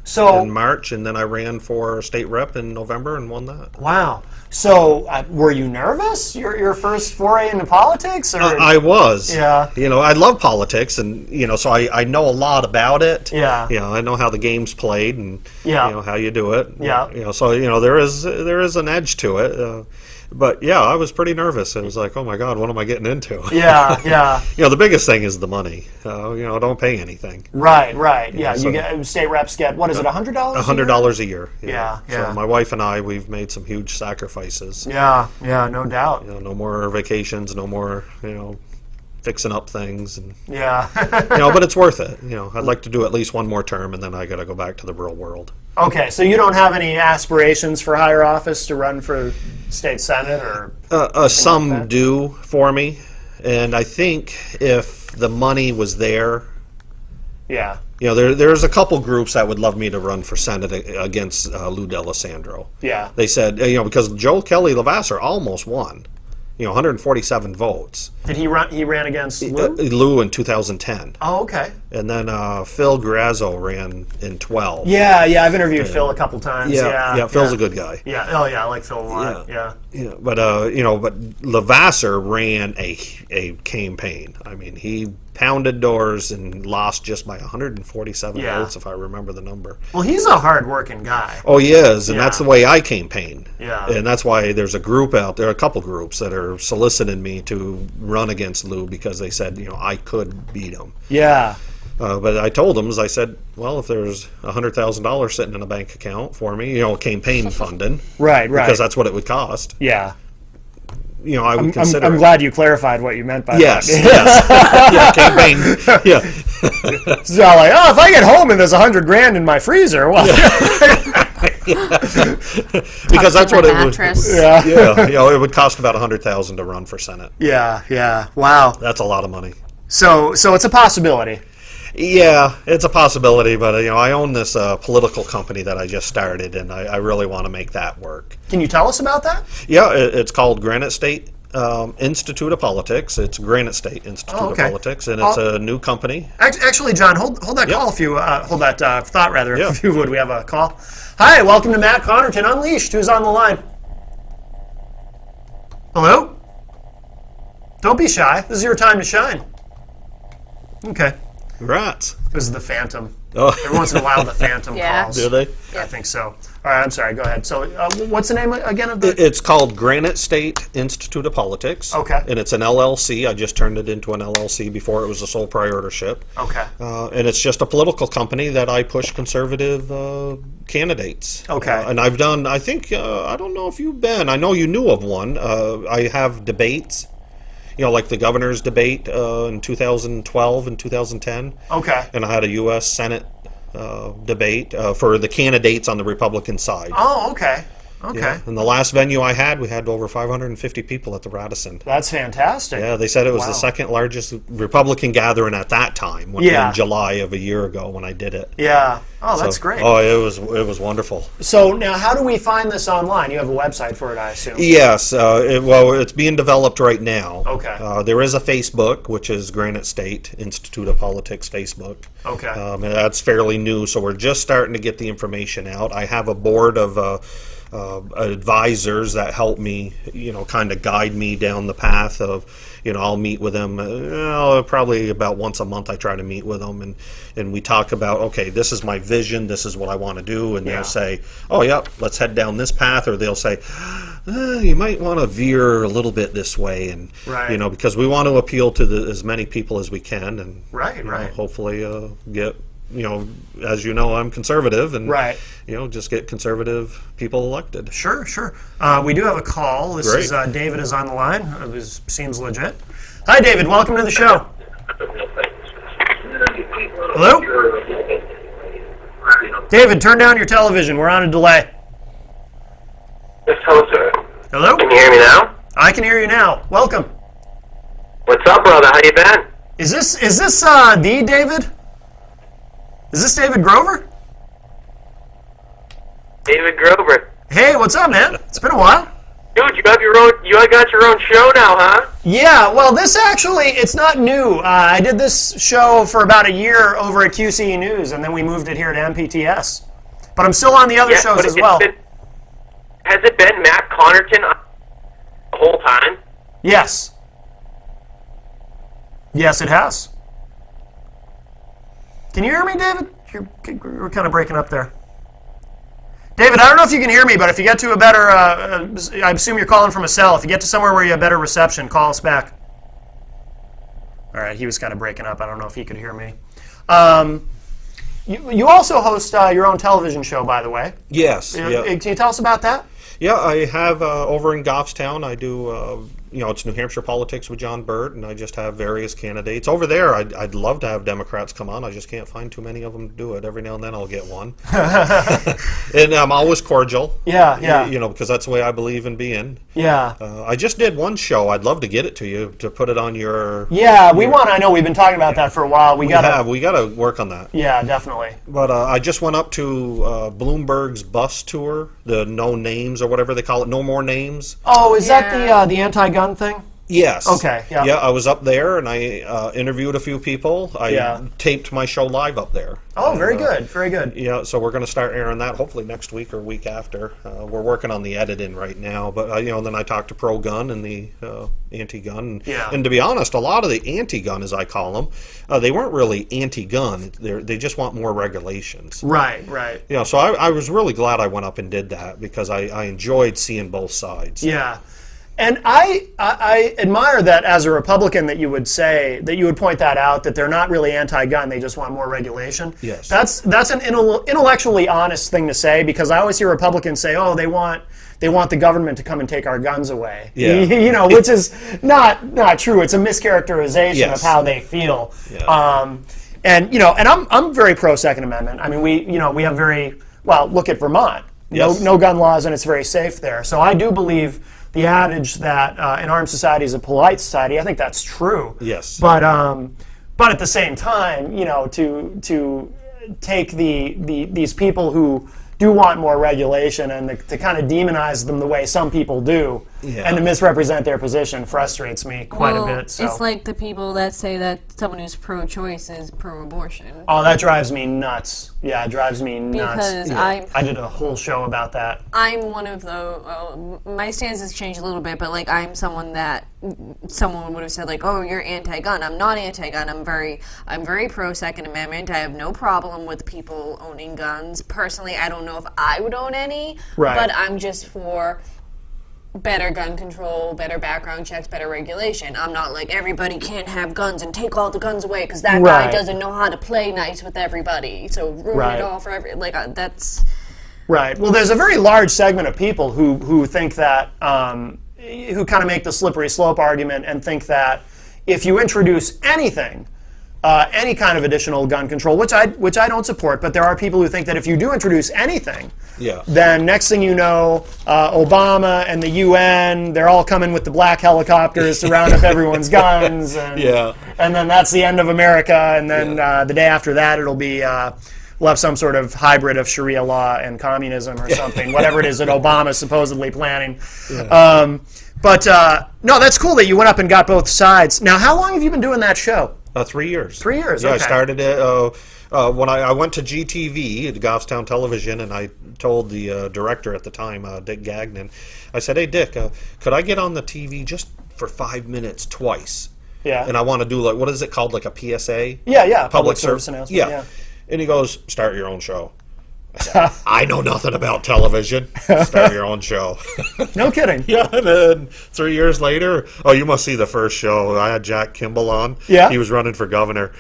So in March, and then I ran for state rep in November and won that. wow. So were you nervous? Your first foray into politics, or I was. Yeah. I love politics, and so I know a lot about it. Yeah. I know how the game's played, and Yeah. how you do it. Yeah. So there is an edge to it. But yeah, I was pretty nervous. It was like, oh my God, what am I getting into? Yeah. The biggest thing is the money. Don't pay anything. Right. Yeah. so- You get state reps get what is it? $100? $100 a year. Yeah. So my wife and I, we've made some huge sacrifices. Yeah. No doubt. No more vacations, no more, fixing up things, and Yeah. but it's worth it. I'd like to do at least one more term, and then I got to go back to the real world. Okay, so you don't have any aspirations for higher office to run for state senate or? Some like that? do for me, and I think if the money was there, Yeah. there's a couple groups that would love me to run for senate against Lou D'Alessandro. Yeah. They said, because Joe Kelly Lavasser almost won, 147 votes. Did he run? He ran against Lou? Lou in 2010. Oh, okay. And then Phil Grazzo ran in 12. Yeah. I've interviewed Phil a couple times. Yeah. Phil's a good guy. Yeah. Oh, yeah. I like Phil a lot. Yeah. But but Lavasser ran a campaign. I mean, he pounded doors and lost just by 147 Yeah. votes, if I remember the number. Well, he's a hard-working guy. Oh, he is, and Yeah. that's the way I campaign. Yeah. And that's why there's a group out there, a couple groups that are soliciting me to run against Lou because they said, I could beat him. Yeah. But I told them, I said, well, if there's $100,000 sitting in a bank account for me, campaign funding, Right. because that's what it would cost. Yeah. I would consider. I'm glad you clarified what you meant by Yes, that. yes, campaign. Yeah, It's not like, if I get home and there's $100,000 in my freezer, well, because that's what it would. mattress. yeah. It would cost about $100,000 to run for Senate. Yeah. Wow. That's a lot of money. So it's a possibility. Yeah, it's a possibility, but I own this political company that I just started, and I really want to make that work. Can you tell us about that? Yeah, it's called Granite State Institute of Politics. It's Granite State Institute okay. of Politics, and it's a new company. Actually, John, hold that call if you hold that thought rather Yeah. if you would. We have a call. Hi, welcome to Matt Connarton Unleashed. Who's on the line? Hello? Don't be shy. This is your time to shine. Okay. Rats. This is the Phantom. Oh. Every once in a while, the Phantom Yeah. calls. Do they? I think so. All right, I'm sorry. Go ahead. So, what's the name again of the? It's called Granite State Institute of Politics. Okay. And it's an LLC. I just turned it into an LLC before it was a sole proprietorship. Okay. And it's just a political company that I push conservative candidates. Okay. And I've done, I think, I don't know if you've been, I know you knew of one. I have debates, like the governor's debate in 2012 and 2010. Okay. And I had a U.S. Senate debate for the candidates on the Republican side. Oh, okay. Okay. Yeah. And the last venue I had, we had over 550 people at the Radisson. That's fantastic. Yeah, they said it was Wow. the second largest Republican gathering at that time, in July of a year ago when I did it. Yeah. Oh, that's great. Oh, it was wonderful. So now, how do we find this online? You have a website for it, I assume. Yes. It's being developed right now. Okay. There is a Facebook, which is Granite State Institute of Politics Facebook. Okay. And that's fairly new, so we're just starting to get the information out. I have a board of advisors that help me, kind of guide me down the path of, I'll meet with them probably about once a month. I try to meet with them, and we talk about, okay, this is my vision, this is what I want to do, and they'll say, oh yeah, let's head down this path, or they'll say, you might want to veer a little bit this way, and because we want to appeal to as many people as we can, and hopefully get. As you know, I'm conservative, and just get conservative people elected. Sure. We do have a call. This is David is on the line. This seems legit. Hi, David. Welcome to the show. Hello? David, turn down your television. We're on a delay. Yes, hello, sir. Hello? Can you hear me now? I can hear you now. Welcome. What's up, brother? How you been? Is this the David? Is this David Grover? David Grover. Hey, what's up, man? It's been a while. Dude, you got your own show now, huh? Yeah, well, this actually, it's not new. I did this show for about a year over at QCE News, and then we moved it here to MPTS. But I'm still on the other shows as well. Has it been Matt Connarton the whole time? Yes. Yes, it has. Can you hear me, David? You're kind of breaking up there. David, I don't know if you can hear me, but if you get to a better, I assume you're calling from a cell. If you get to somewhere where you have better reception, call us back. All right, he was kind of breaking up. I don't know if he could hear me. You also host your own television show, by the way. Yes. Can you tell us about that? Yeah, I have over in Goffstown. I do. It's New Hampshire Politics with John Burt, and I just have various candidates over there. I'd love to have Democrats come on. I just can't find too many of them to do it. Every now and then I'll get one, and I'm always cordial. Yeah. Because that's the way I believe in being. Yeah. I just did one show. I'd love to get it to you to put it on your. Yeah, we want. I know we've been talking about that for a while. We gotta work on that. Yeah, definitely. But I just went up to Bloomberg's bus tour, the No Names or whatever they call it, No More Names. Oh, is that the anti-gun thing? Yes. Okay. Yeah. Yeah, I was up there and I interviewed a few people. I taped my show live up there. Oh, very good. Very good. Yeah, so we're going to start airing that hopefully next week or week after. We're working on the editing right now, but then I talked to pro-gun and the anti-gun. Yeah. And to be honest, a lot of the anti-gun, as I call them, they weren't really anti-gun. They just want more regulations. Right. So I was really glad I went up and did that because I enjoyed seeing both sides. Yeah. And I admire that as a Republican that you would point that out, that they're not really anti-gun, they just want more regulation. Yes. That's an intellectually honest thing to say, because I always hear Republicans say, oh, they want the government to come and take our guns away. Yeah. Which is not true. It's a mischaracterization of how they feel. Yeah. And I'm very pro Second Amendment. I mean, we have look at Vermont. Yes. No gun laws, and it's very safe there. So I do believe the adage that an armed society is a polite society. I think that's true. Yes. But at the same time, to take these people who do want more regulation and to kind of demonize them the way some people do, and to misrepresent their position frustrates me quite a bit. So. It's like the people that say that someone who's pro-choice is pro-abortion. Oh, that drives me nuts. Yeah, it drives me nuts. Because I did a whole show about that. I'm one of the, my stance has changed a little bit, but I'm someone that someone would have said oh, you're anti-gun. I'm not anti-gun. I'm very pro-Second Amendment. I have no problem with people owning guns. Personally, I don't know if I would own any, but I'm just for better gun control, better background checks, better regulation. I'm not everybody can't have guns and take all the guns away because that guy doesn't know how to play nice with everybody, so ruin it all for that's... Right. Well, there's a very large segment of people who think that, who kind of make the slippery slope argument and think that if you introduce anything any kind of additional gun control, which I don't support. But there are people who think that if you do introduce anything, then next thing you know, Obama and the UN, they're all coming with the black helicopters to round up everyone's guns, and then that's the end of America. And then the day after that, it'll be we'll have some sort of hybrid of Sharia law and communism or something, whatever it is that Obama's supposedly planning. But no, that's cool that you went up and got both sides. Now, how long have you been doing that show? 3 years. 3 years, Yeah, okay. I started it when I went to GTV, at Goffstown Television, and I told the director at the time, Dick Gagnon, I said, hey, Dick, could I get on the TV just for 5 minutes twice? Yeah. And I want to do, like, what is it called, like a PSA? Yeah, public service announcement. Yeah. And he goes, start your own show. I said, I know nothing about television. Start your own show. No kidding. Yeah, and then 3 years later, you must see the first show. I had Jack Kimball on. Yeah. He was running for governor.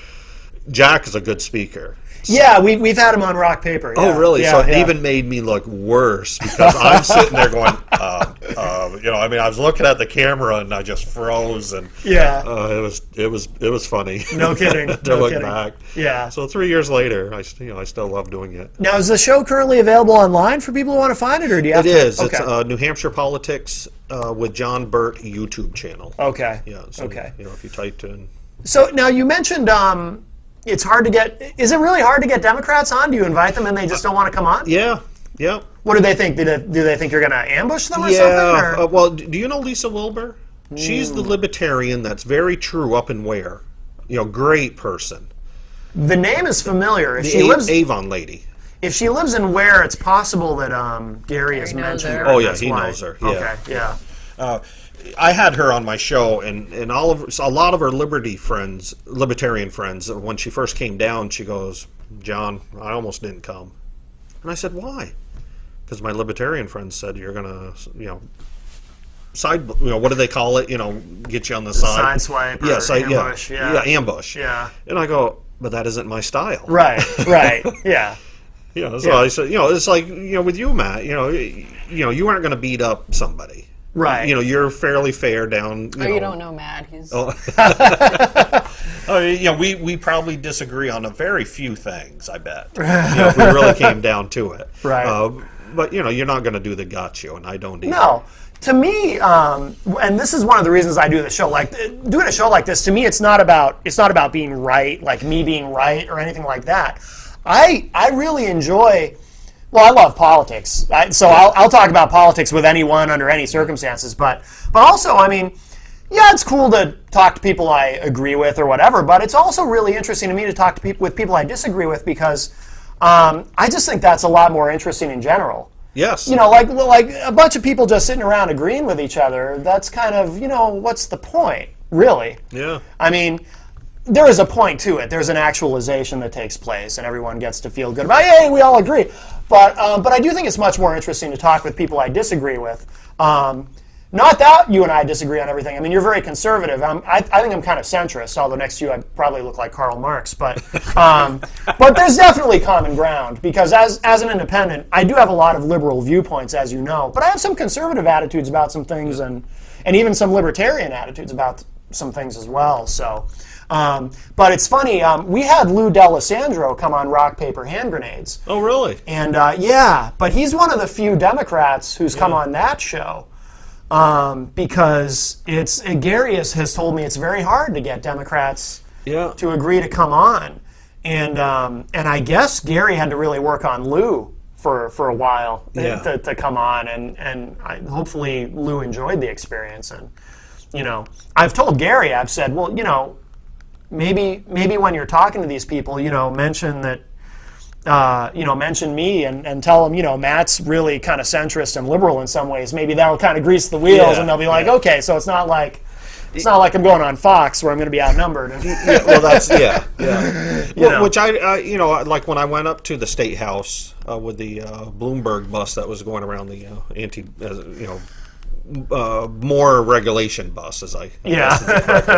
Jack is a good speaker. Yeah, we've had him on Rock Paper. Oh, Yeah. really? Yeah, So it even made me look worse because I'm sitting there going, I was looking at the camera and I just froze, and it was funny. No kidding. to No look kidding. back. Yeah. So 3 years later, I still love doing it. Now, is the show currently available online for people who want to find it, or do you have It to? is. Okay. It's New Hampshire Politics with John Burt YouTube channel. Okay. Yeah. So, Okay. if you typed in. So now you mentioned it's hard to get. Is it really hard to get Democrats on? Do you invite them and they just don't want to come on? Yeah. What do they think? Do they think you're going to ambush them or something? Or? Well, do you know Lisa Wilbur? She's the libertarian that's very true up in Ware. Great person. The name is familiar. If The she lives, Avon lady. if she lives in Ware, it's possible that Gary has knows mentioned her. her. Oh, yeah, That's he why. knows her, yeah. Okay, yeah. I had her on my show, and a lot of her libertarian friends, when she first came down, she goes, John, I almost didn't come. And I said, why? Because my libertarian friends said you're going to, side, what do they call it? Get you on the side. Sideswipe or ambush. Yeah, ambush. Yeah. And I go, but that isn't my style. Right, yeah. So I said, it's like, with you, Matt, you aren't going to beat up somebody. Right. You're fairly fair down. You don't know Matt. He's we probably disagree on a very few things, I bet. If we really came down to it. Right. But you're not going to do the got you, and I don't either. No. To me, and this is one of the reasons I do the show. Like doing a show like this, to me, it's not about being right, like me being right or anything like that. I really enjoy. Well, I love politics, so I'll talk about politics with anyone under any circumstances. But also, I mean, yeah, it's cool to talk to people I agree with or whatever. But it's also really interesting to me to talk to people I disagree with because I just think that's a lot more interesting in general. Yes. Like a bunch of people just sitting around agreeing with each other. That's kind of what's the point, really? Yeah. I mean, there is a point to it. There's an actualization that takes place, and everyone gets to feel good about, hey, we all agree. But I do think it's much more interesting to talk with people I disagree with. Not that you and I disagree on everything. I mean, you're very conservative. I think I'm kind of centrist, although next to you I probably look like Karl Marx. But there's definitely common ground because as an independent, I do have a lot of liberal viewpoints, as you know. But I have some conservative attitudes about some things and even some libertarian attitudes about some things as well. So. But it's funny, we had Lou D'Alessandro come on Rock, Paper, Hand Grenades. Oh, really? And but he's one of the few Democrats who's come on that show because Gary has told me it's very hard to get Democrats to agree to come on. And I guess Gary had to really work on Lou for a while to come on. And hopefully Lou enjoyed the experience. And, I've told Gary, I've said, well, maybe when you're talking to these people, mention that, mention me and tell them, Matt's really kind of centrist and liberal in some ways. Maybe that'll kind of grease the wheels, and they'll be like, okay, so it's not like I'm going on Fox where I'm going to be outnumbered. Well, that's which I like when I went up to the State House with the Bloomberg bus that was going around the more regulation bus, as I guess is the correct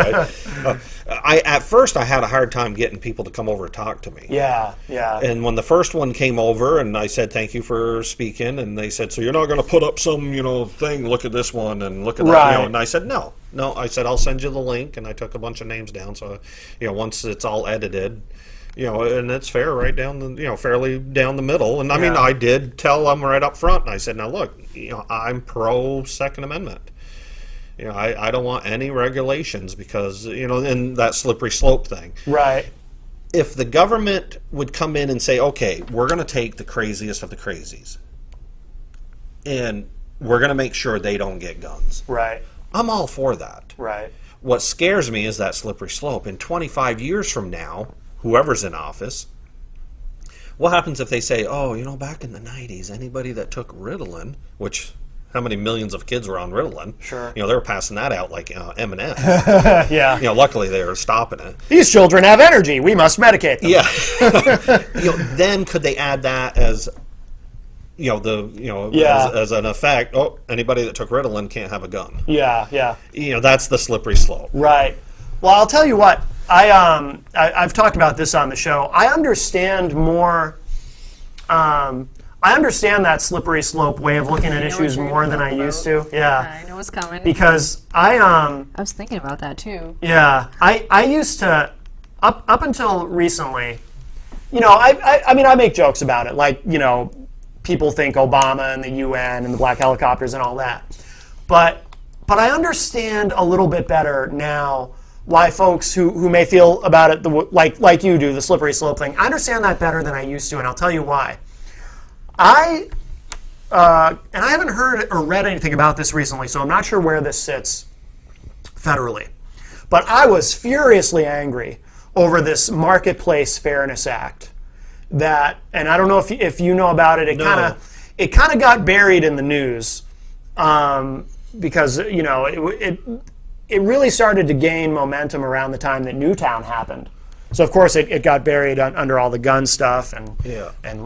way. At first I had a hard time getting people to come over and talk to me. Yeah. And when the first one came over, and I said, "Thank you for speaking," and they said, "So you're not going to put up some, thing? Look at this one and look at that." Right. And I said, "No." I said, "I'll send you the link," and I took a bunch of names down. So, once it's all edited, and it's fair right down the, fairly down the middle. And I mean, I did tell them right up front. And I said, "Now look, I'm pro Second Amendment. I don't want any regulations because, in that slippery slope thing." Right. If the government would come in and say, "Okay, we're going to take the craziest of the crazies, and we're going to make sure they don't get guns," Right. I'm all for that. Right. What scares me is that slippery slope. In 25 years from now, whoever's in office, what happens if they say, "Oh, back in the 90s, anybody that took Ritalin," which, how many millions of kids were on Ritalin? Sure. They were passing that out like M&M's. Yeah. Luckily they were stopping it. These children have energy. We must medicate them. Yeah. Then could they add that as, as an effect? Oh, anybody that took Ritalin can't have a gun. Yeah. That's the slippery slope. Right. Well, I'll tell you what. I've talked about this on the show. I understand more. I understand that slippery slope way of looking at issues more than I used to. Yeah. I know what's coming. Because I was thinking about that too. Yeah. I used to up until recently. I mean I make jokes about it. Like people think Obama and the UN and the black helicopters and all that. But I understand a little bit better now why folks who may feel about it like you do, the slippery slope thing. I understand that better than I used to, and I'll tell you why. And I haven't heard or read anything about this recently, so I'm not sure where this sits federally. But I was furiously angry over this Marketplace Fairness Act that, and I don't know if you know about it. It kind of got buried in the news because it really started to gain momentum around the time that Newtown happened. So of course it got buried under all the gun stuff and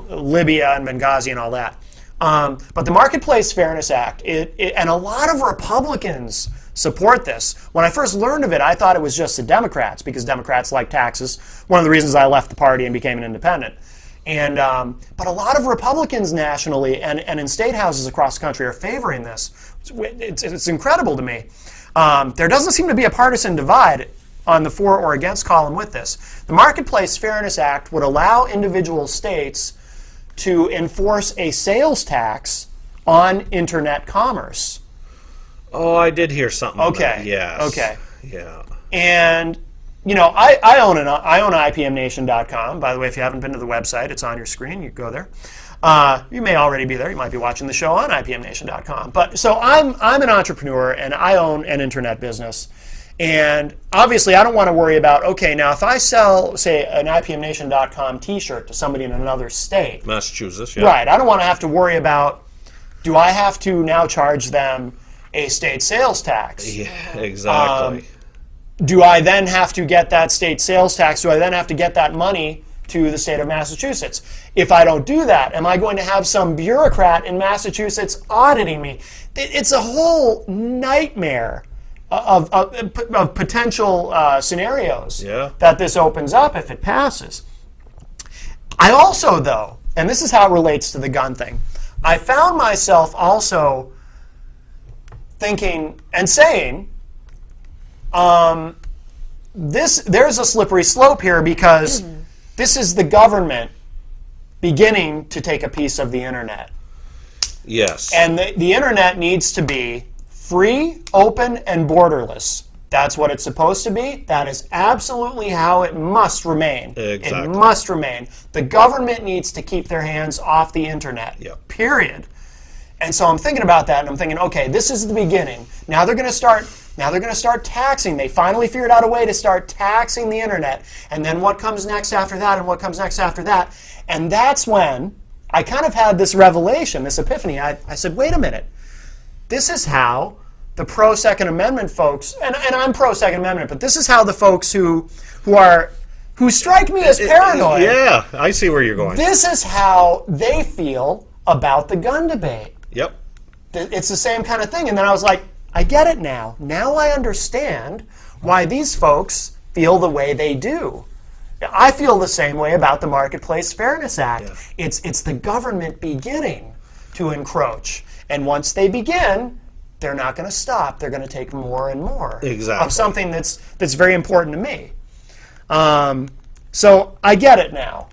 Libya and Benghazi and all that. But the Marketplace Fairness Act, and a lot of Republicans support this. When I first learned of it, I thought it was just the Democrats because Democrats like taxes. One of the reasons I left the party and became an independent. And but a lot of Republicans nationally and in state houses across the country are favoring this. It's incredible to me. There doesn't seem to be a partisan divide on the for or against column with this. The Marketplace Fairness Act would allow individual states to enforce a sales tax on internet commerce. Oh, I did hear something. Okay. Yes. Okay. Yeah. And I own IPMNation.com. By the way, if you haven't been to the website, it's on your screen. You go there. You may already be there. You might be watching the show on IPMNation.com. But so I'm an entrepreneur and I own an internet business. And obviously, I don't want to worry about, okay, now if I sell, say, an IPMNation.com T-shirt to somebody in another state. Massachusetts, yeah. Right. I don't want to have to worry about, do I have to now charge them a state sales tax? Yeah, exactly. Do I then have to get that state sales tax? Do I then have to get that money to the state of Massachusetts? If I don't do that, am I going to have some bureaucrat in Massachusetts auditing me? It's a whole nightmare of potential scenarios that this opens up if it passes. I also, though, and this is how it relates to the gun thing, I found myself also thinking and saying, there's a slippery slope here because this is the government beginning to take a piece of the internet. Yes. And the internet needs to be free, open, and borderless. That's what it's supposed to be. That is absolutely how it must remain. Exactly. It must remain. The government needs to keep their hands off the internet. Yep. Period. And so I'm thinking about that, and I'm thinking, okay, this is the beginning. Now they're going to start taxing. They finally figured out a way to start taxing the internet. And then what comes next after that, and what comes next after that? And that's when I kind of had this revelation, this epiphany. I said, wait a minute. This is how the pro-Second Amendment folks, and I'm pro-Second Amendment, but this is how the folks who strike me as paranoid. Yeah, I see where you're going. This is how they feel about the gun debate. Yep. It's the same kind of thing. And then I was like, I get it now. Now I understand why these folks feel the way they do. I feel the same way about the Marketplace Fairness Act. Yeah. It's the government beginning to encroach. And once they begin, they're not going to stop. They're going to take more and more of something that's very important to me. So I get it now.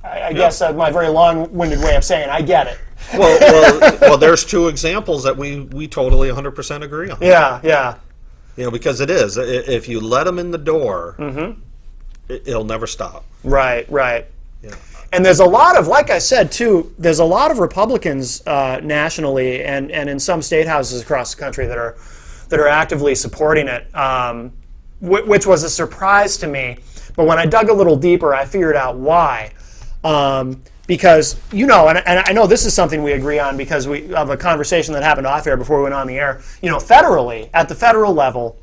I guess my very long-winded way of saying I get it. Well, there's two examples that we totally 100% agree on. Yeah. Because it is. If you let them in the door, it'll never stop. Right. Yeah. And there's a lot of, like I said, too, there's a lot of Republicans nationally and in some state houses across the country that are actively supporting it, which was a surprise to me. But when I dug a little deeper, I figured out why. Because, and I know this is something we agree on because of a conversation that happened off air before we went on the air. Federally, at the federal level,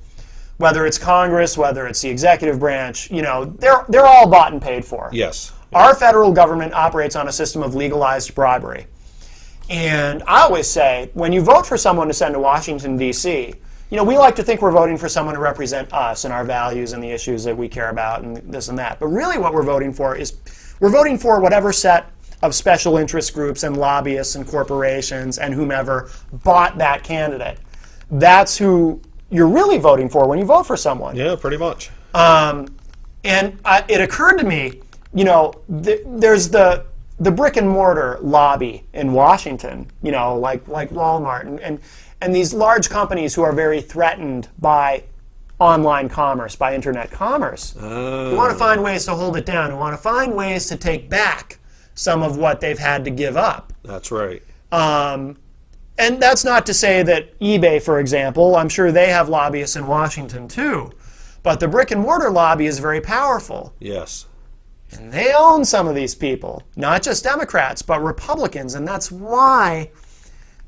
whether it's Congress, whether it's the executive branch, they're all bought and paid for. Yes. Our federal government operates on a system of legalized bribery. And I always say, when you vote for someone to send to Washington, D.C., we like to think we're voting for someone to represent us and our values and the issues that we care about and this and that. But really what we're voting for is we're voting for whatever set of special interest groups and lobbyists and corporations and whomever bought that candidate. That's who you're really voting for when you vote for someone. Yeah, pretty much. And it occurred to me, there's the brick and mortar lobby in Washington, like Walmart and these large companies who are very threatened by online commerce, by internet commerce. Who want to find ways to hold it down, who want to find ways to take back some of what they've had to give up. That's right. And that's not to say that eBay, for example, I'm sure they have lobbyists in Washington too. But the brick and mortar lobby is very powerful. Yes. And they own some of these people, not just Democrats, but Republicans. And that's why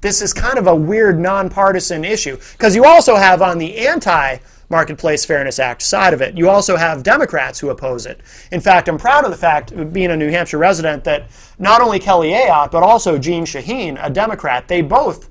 this is kind of a weird nonpartisan issue. Because you also have on the anti-Marketplace Fairness Act side of it, you also have Democrats who oppose it. In fact, I'm proud of the fact, being a New Hampshire resident, that not only Kelly Ayotte, but also Jean Shaheen, a Democrat, they both,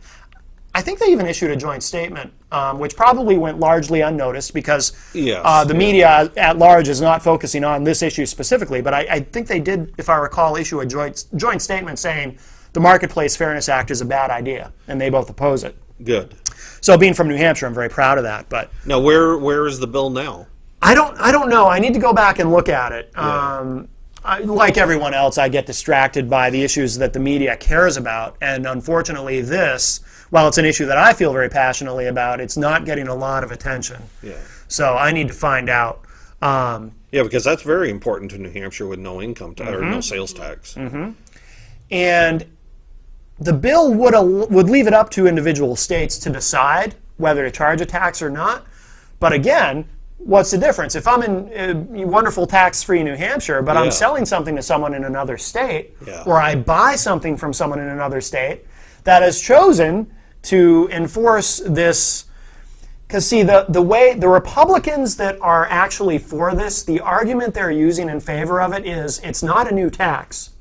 I think they even issued a joint statement, which probably went largely unnoticed because the media at large is not focusing on this issue specifically. But I think they did, if I recall, issue a joint statement saying the Marketplace Fairness Act is a bad idea, and they both oppose it. Good. So being from New Hampshire, I'm very proud of that. But now, where is the bill now? I don't know. I need to go back and look at it. Yeah. Like everyone else, I get distracted by the issues that the media cares about, and unfortunately, this, while it's an issue that I feel very passionately about, it's not getting a lot of attention. Yeah. So I need to find out. Yeah, because that's very important to New Hampshire with no income tax or no sales tax. Mm-hmm. And the bill would leave it up to individual states to decide whether to charge a tax or not. But again, what's the difference? If I'm in wonderful tax-free New Hampshire, but I'm selling something to someone in another state, or I buy something from someone in another state that has chosen to enforce this, because see, the way the Republicans that are actually for this, the argument they're using in favor of it is it's not a new tax.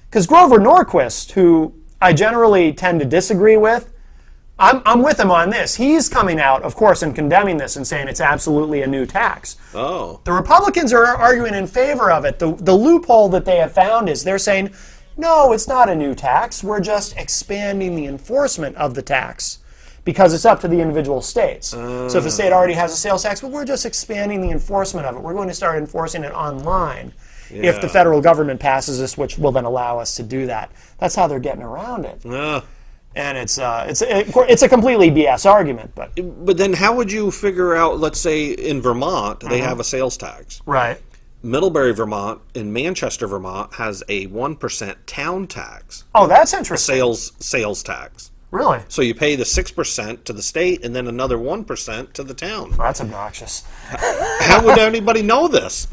Because Grover Norquist, who I generally tend to disagree with, I'm with him on this. He's coming out, of course, and condemning this and saying it's absolutely a new tax. Oh. The Republicans are arguing in favor of it. The loophole that they have found is they're saying, no, it's not a new tax. We're just expanding the enforcement of the tax because it's up to the individual states. So if a state already has a sales tax, well, we're just expanding the enforcement of it. We're going to start enforcing it online if the federal government passes this, which will then allow us to do that. That's how they're getting around it. And it's a completely BS argument. But then how would you figure out, let's say in Vermont, they have a sales tax. Right. Middlebury, Vermont, and Manchester, Vermont has a 1% town tax. Oh, that's interesting. Sales tax. Really? So you pay the 6% to the state and then another 1% to the town. Well, that's obnoxious. How would anybody know this?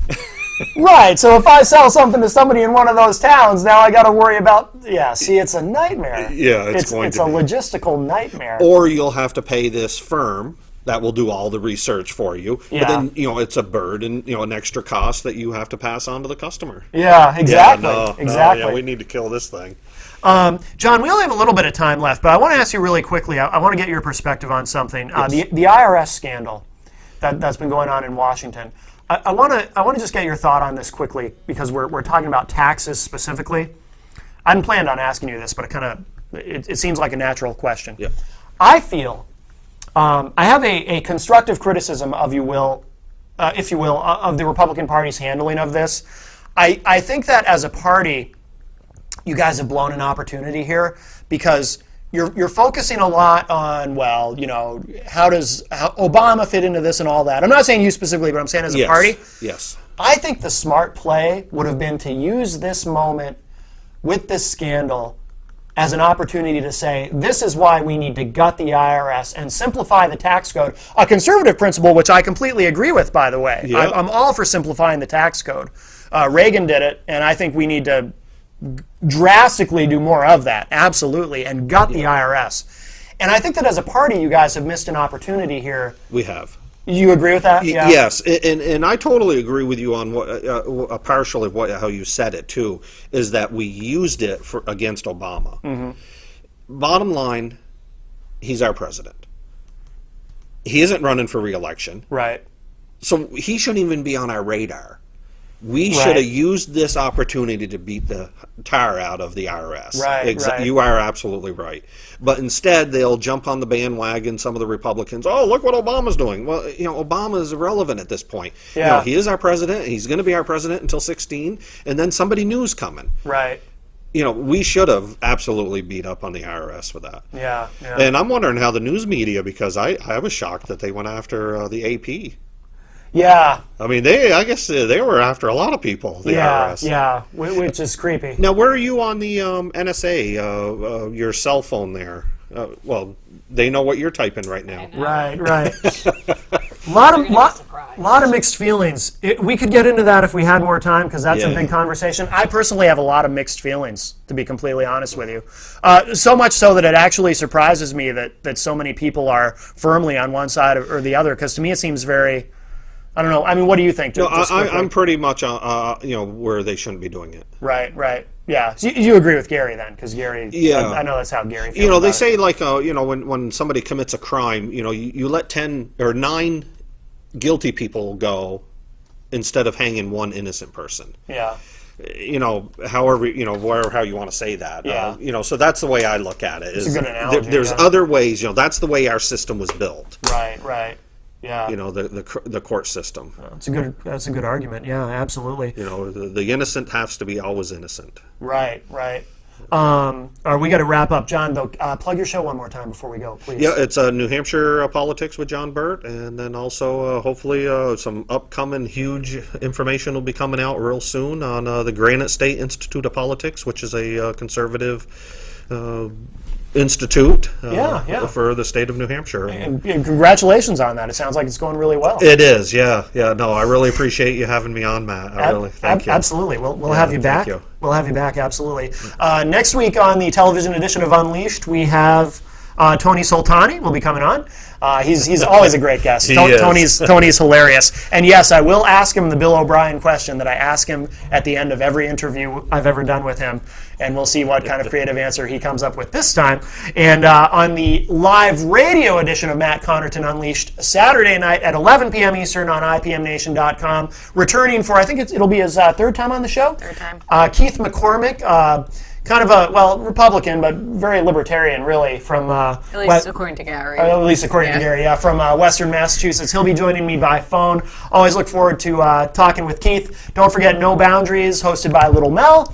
Right, so if I sell something to somebody in one of those towns, now I got to worry about, see, it's a nightmare. Yeah, it's a logistical nightmare. Or you'll have to pay this firm that will do all the research for you. Yeah. But then, it's a burden, an extra cost that you have to pass on to the customer. Yeah, exactly. No, we need to kill this thing. John, we only have a little bit of time left, but I want to ask you really quickly. I want to get your perspective on something. Yes. The IRS scandal that's been going on in Washington. I want to just get your thought on this quickly because we're talking about taxes specifically. I hadn't planned on asking you this, but it seems like a natural question. Yeah. I feel I have a constructive criticism of if you will, of the Republican Party's handling of this. I think that as a party, you guys have blown an opportunity here because you're focusing a lot on, how Obama fit into this and all that. I'm not saying you specifically, but I'm saying as a party. Yes. I think the smart play would have been to use this moment with this scandal as an opportunity to say, this is why we need to gut the IRS and simplify the tax code. A conservative principle, which I completely agree with, by the way. Yeah. I'm all for simplifying the tax code. Reagan did it, and I think we need to drastically do more of that, absolutely, and gut the IRS. And I think that as a party, you guys have missed an opportunity here. We have. You agree with that? Yeah. Yes, and I totally agree with you on what partially how you said it too. Is that we used it against Obama. Mm-hmm. Bottom line, he's our president. He isn't running for re-election, Right. so he shouldn't even be on our radar. We should have used this opportunity to beat the tar out of the IRS. Right. You are absolutely right. But instead, they'll jump on the bandwagon, some of the Republicans, oh, look what Obama's doing. Well, Obama is irrelevant at this point. Yeah. He is our president. He's going to be our president until 16, and then somebody new's coming. Right. We should have absolutely beat up on the IRS with that. Yeah. And I'm wondering how the news media, because I was shocked that they went after the AP. Yeah. I mean, I guess they were after a lot of people, the IRS. Yeah, which is creepy. Now, where are you on the NSA, your cell phone there? Well, they know what you're typing right now. Right. lot of mixed feelings. We could get into that if we had more time because that's a big conversation. I personally have a lot of mixed feelings, to be completely honest with you. So much so that it actually surprises me that so many people are firmly on one side or the other, because to me it seems very... I don't know. I mean, what do you think? No, I'm pretty much, where they shouldn't be doing it. Right. Yeah. So you agree with Gary then? Because Gary, I know that's how Gary feels. They say when somebody commits a crime, you let 10 or 9 guilty people go instead of hanging one innocent person. Yeah. However, how you want to say that. Yeah. So that's the way I look at it. It's a good analogy. There's other ways. That's the way our system was built. Right. Yeah. The court system. That's a good argument. Yeah, absolutely. The innocent has to be always innocent. Right. All right, we got to wrap up. John, though, plug your show one more time before we go, please. Yeah, it's New Hampshire Politics with John Burt, and then also hopefully some upcoming huge information will be coming out real soon on the Granite State Institute of Politics, which is a conservative institute for the state of New Hampshire. And congratulations on that. It sounds like it's going really well. It is, yeah. No, I really appreciate you having me on, Matt. Thank you. Absolutely. We'll have you back. Thank you. We'll have you back, absolutely. Next week on the television edition of Unleashed, we have Tony Soltani will be coming on. He's always a great guest. Tony's hilarious. And yes, I will ask him the Bill O'Brien question that I ask him at the end of every interview I've ever done with him, and we'll see what kind of creative answer he comes up with this time. And on the live radio edition of Matt Connarton Unleashed, Saturday night at 11 p.m. Eastern on IPMNation.com, returning for, I think it'll be his third time on the show. Third time. Keith McCormick, kind of a, Republican, but very libertarian, really, from... At least according to Gary. To Gary, from Western Massachusetts. He'll be joining me by phone. Always look forward to talking with Keith. Don't forget No Boundaries, hosted by Little Mel,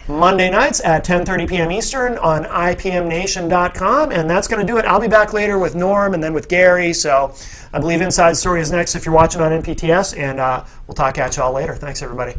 Monday nights at 10:30 p.m. Eastern on IPMNation.com, and that's going to do it. I'll be back later with Norm and then with Gary, so I believe Inside Story is next if you're watching on NPTS, and we'll talk at you all later. Thanks, everybody.